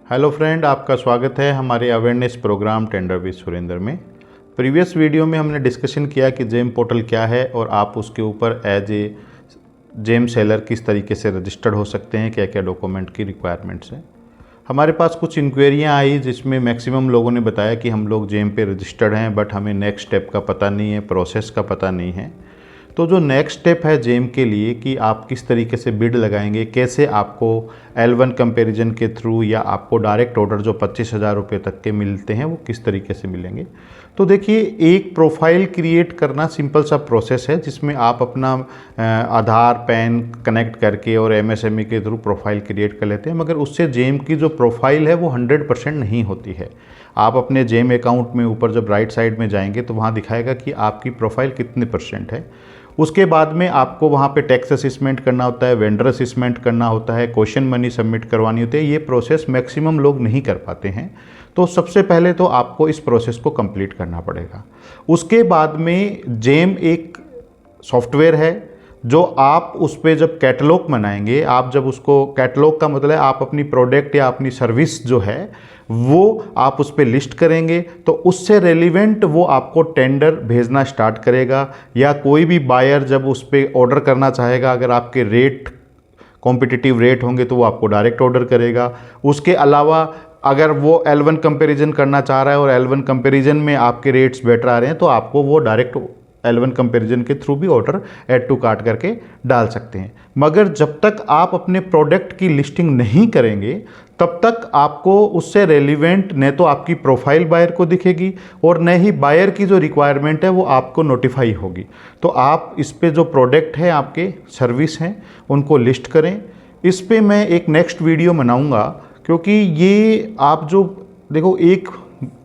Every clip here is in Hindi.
हेलो फ्रेंड, आपका स्वागत है हमारे awareness program tender with Surendra में। प्रीवियस वीडियो में हमने डिस्कशन किया कि जेम पोर्टल क्या है और आप उसके ऊपर एज ए जेम सेलर किस तरीके से रजिस्टर्ड हो सकते हैं, क्या क्या डॉक्यूमेंट की रिक्वायरमेंट्स हैं। हमारे पास कुछ इंक्वायरियाँ आई जिसमें मैक्सिमम लोगों ने बताया कि हम लोग जेम पे रजिस्टर्ड हैं बट हमें नेक्स्ट स्टेप का पता नहीं है, प्रोसेस का पता नहीं है। तो जो नेक्स्ट स्टेप है जेम के लिए कि आप किस तरीके से बिड लगाएंगे, कैसे आपको L1 कंपैरिजन के थ्रू या आपको डायरेक्ट ऑर्डर जो 25,000 रुपये तक के मिलते हैं वो किस तरीके से मिलेंगे। तो देखिए, एक प्रोफाइल क्रिएट करना सिंपल सा प्रोसेस है जिसमें आप अपना आधार पैन कनेक्ट करके और MSME के थ्रू प्रोफाइल क्रिएट कर लेते हैं, मगर उससे जेम की जो प्रोफाइल है वो 100% नहीं होती है। आप अपने जेम अकाउंट में ऊपर जब राइट साइड में जाएंगे तो वहाँ दिखाएगा कि आपकी प्रोफाइल कितने % है। उसके बाद में आपको वहाँ पे टैक्स असेसमेंट करना होता है, वेंडर असेसमेंट करना होता है, क्वेश्चन मनी सबमिट करवानी होती है। ये प्रोसेस मैक्सिमम लोग नहीं कर पाते हैं। तो सबसे पहले तो आपको इस प्रोसेस को कंप्लीट करना पड़ेगा। उसके बाद में जेम एक सॉफ्टवेयर है जो आप उस पर जब कैटलॉग बनाएंगे, आप जब उसको, कैटलॉग का मतलब है आप अपनी प्रोडक्ट या अपनी सर्विस जो है वो आप उस पर लिस्ट करेंगे तो उससे रेलिवेंट वो आपको टेंडर भेजना स्टार्ट करेगा। या कोई भी बायर जब उस पर ऑर्डर करना चाहेगा, अगर आपके रेट कॉम्पिटिटिव रेट होंगे तो वो आपको डायरेक्ट ऑर्डर करेगा। उसके अलावा अगर वो L1 कंपैरिजन करना चाह रहा है और L1 कंपैरिजन में आपके रेट्स बेटर आ रहे हैं तो आपको वो डायरेक्ट L1 कंपैरिजन के थ्रू भी ऑर्डर ऐड टू कार्ट करके डाल सकते हैं। मगर जब तक आप अपने प्रोडक्ट की लिस्टिंग नहीं करेंगे तब तक आपको उससे रेलिवेंट न तो आपकी प्रोफाइल बायर को दिखेगी और न ही बायर की जो रिक्वायरमेंट है वो आपको नोटिफाई होगी। तो आप इस पे जो प्रोडक्ट है, आपके सर्विस हैं, उनको लिस्ट करें। इस पे मैं एक नेक्स्ट वीडियो बनाऊंगा क्योंकि ये आप जो देखो, एक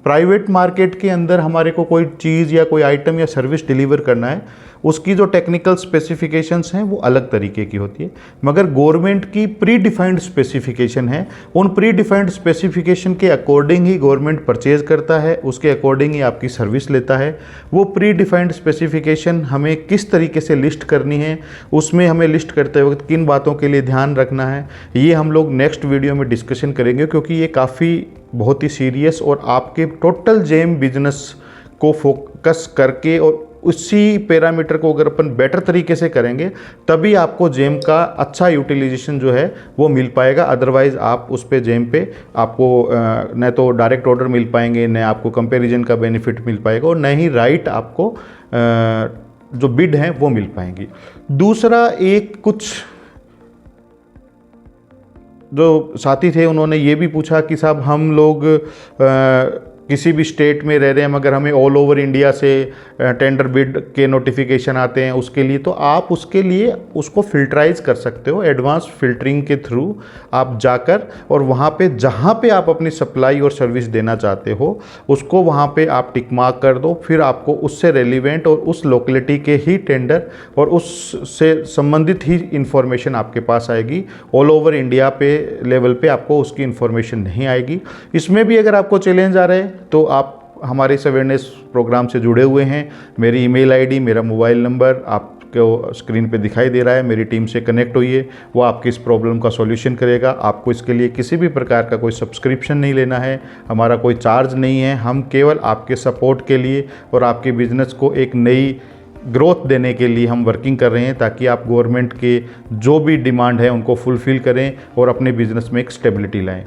प्राइवेट मार्केट के अंदर हमारे को कोई चीज़ या कोई आइटम या सर्विस डिलीवर करना है, उसकी जो टेक्निकल स्पेसिफिकेशंस हैं वो अलग तरीके की होती है। मगर गवर्नमेंट की प्री डिफाइंड स्पेसिफिकेशन है, उन प्री डिफाइंड स्पेसिफिकेशन के अकॉर्डिंग ही गवर्नमेंट परचेज करता है, उसके अकॉर्डिंग ही आपकी सर्विस लेता है। वो प्री डिफाइंड स्पेसिफिकेशन हमें किस तरीके से लिस्ट करनी है, उसमें हमें लिस्ट करते वक्त किन बातों के लिए ध्यान रखना है, ये हम लोग नेक्स्ट वीडियो में डिस्कशन करेंगे क्योंकि ये काफ़ी बहुत ही सीरियस और आपके टोटल जेम बिजनेस को फोकस करके और उसी पैरामीटर को अगर अपन बेटर तरीके से करेंगे तभी आपको जेम का अच्छा यूटिलाइजेशन जो है वो मिल पाएगा। अदरवाइज़ आप उस पे जेम पे आपको न तो डायरेक्ट ऑर्डर मिल पाएंगे, न आपको कंपैरिजन का बेनिफिट मिल पाएगा और न ही राइट आपको जो बिड हैं वो मिल पाएंगी। दूसरा, एक कुछ जो साथी थे उन्होंने ये भी पूछा कि साहब हम लोग किसी भी स्टेट में रह रहे हैं मगर हमें ऑल ओवर इंडिया से टेंडर बिड के नोटिफिकेशन आते हैं, उसके लिए तो आप उसके लिए उसको फिल्टराइज कर सकते हो। एडवांस फिल्टरिंग के थ्रू आप जाकर और वहाँ पे जहाँ पे आप अपनी सप्लाई और सर्विस देना चाहते हो उसको वहाँ पे आप टिक मार्क कर दो। फिर आपको उससे रेलिवेंट और उस लोकेलिटी के ही टेंडर और उससे संबंधित ही इंफॉर्मेशन आपके पास आएगी। ऑल ओवर इंडिया पे लेवल पे आपको उसकी इंफॉर्मेशन नहीं आएगी। इसमें भी अगर आपको चैलेंज आ रहा है तो आप हमारे इस अवेयरनेस प्रोग्राम से जुड़े हुए हैं। मेरी ईमेल आईडी, मेरा मोबाइल नंबर आपको स्क्रीन पे दिखाई दे रहा है। मेरी टीम से कनेक्ट होइए, वो आपकी इस प्रॉब्लम का सॉल्यूशन करेगा। आपको इसके लिए किसी भी प्रकार का कोई सब्सक्रिप्शन नहीं लेना है, हमारा कोई चार्ज नहीं है। हम केवल आपके सपोर्ट के लिए और आपके बिजनेस को एक नई ग्रोथ देने के लिए हम वर्किंग कर रहे हैं ताकि आप गवर्नमेंट के जो भी डिमांड है उनको फुलफ़िल करें और अपने बिजनेस में एक स्टेबिलिटी लाएं।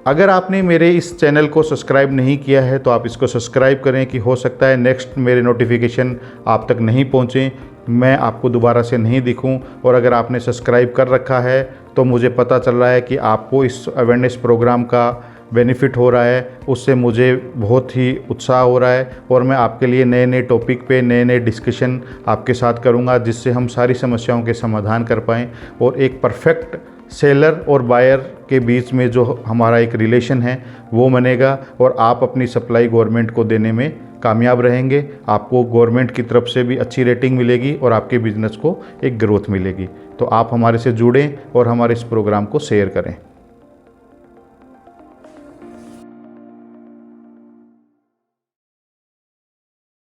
अगर आपने मेरे इस चैनल को सब्सक्राइब नहीं किया है तो आप इसको सब्सक्राइब करें कि हो सकता है नेक्स्ट मेरे नोटिफिकेशन आप तक नहीं पहुंचे, मैं आपको दोबारा से नहीं दिखूं। और अगर आपने सब्सक्राइब कर रखा है तो मुझे पता चल रहा है कि आपको इस अवेयरनेस प्रोग्राम का बेनिफिट हो रहा है, उससे मुझे बहुत ही उत्साह हो रहा है और मैं आपके लिए नए नए टॉपिक पे नए नए डिस्कशन आपके साथ करूँगा जिससे हम सारी समस्याओं के समाधान कर पाएँ और एक परफेक्ट सेलर और बायर के बीच में जो हमारा एक रिलेशन है वो बनेगा और आप अपनी सप्लाई गवर्नमेंट को देने में कामयाब रहेंगे। आपको गवर्नमेंट की तरफ से भी अच्छी रेटिंग मिलेगी और आपके बिजनेस को एक ग्रोथ मिलेगी। तो आप हमारे से जुड़ें और हमारे इस प्रोग्राम को शेयर करें।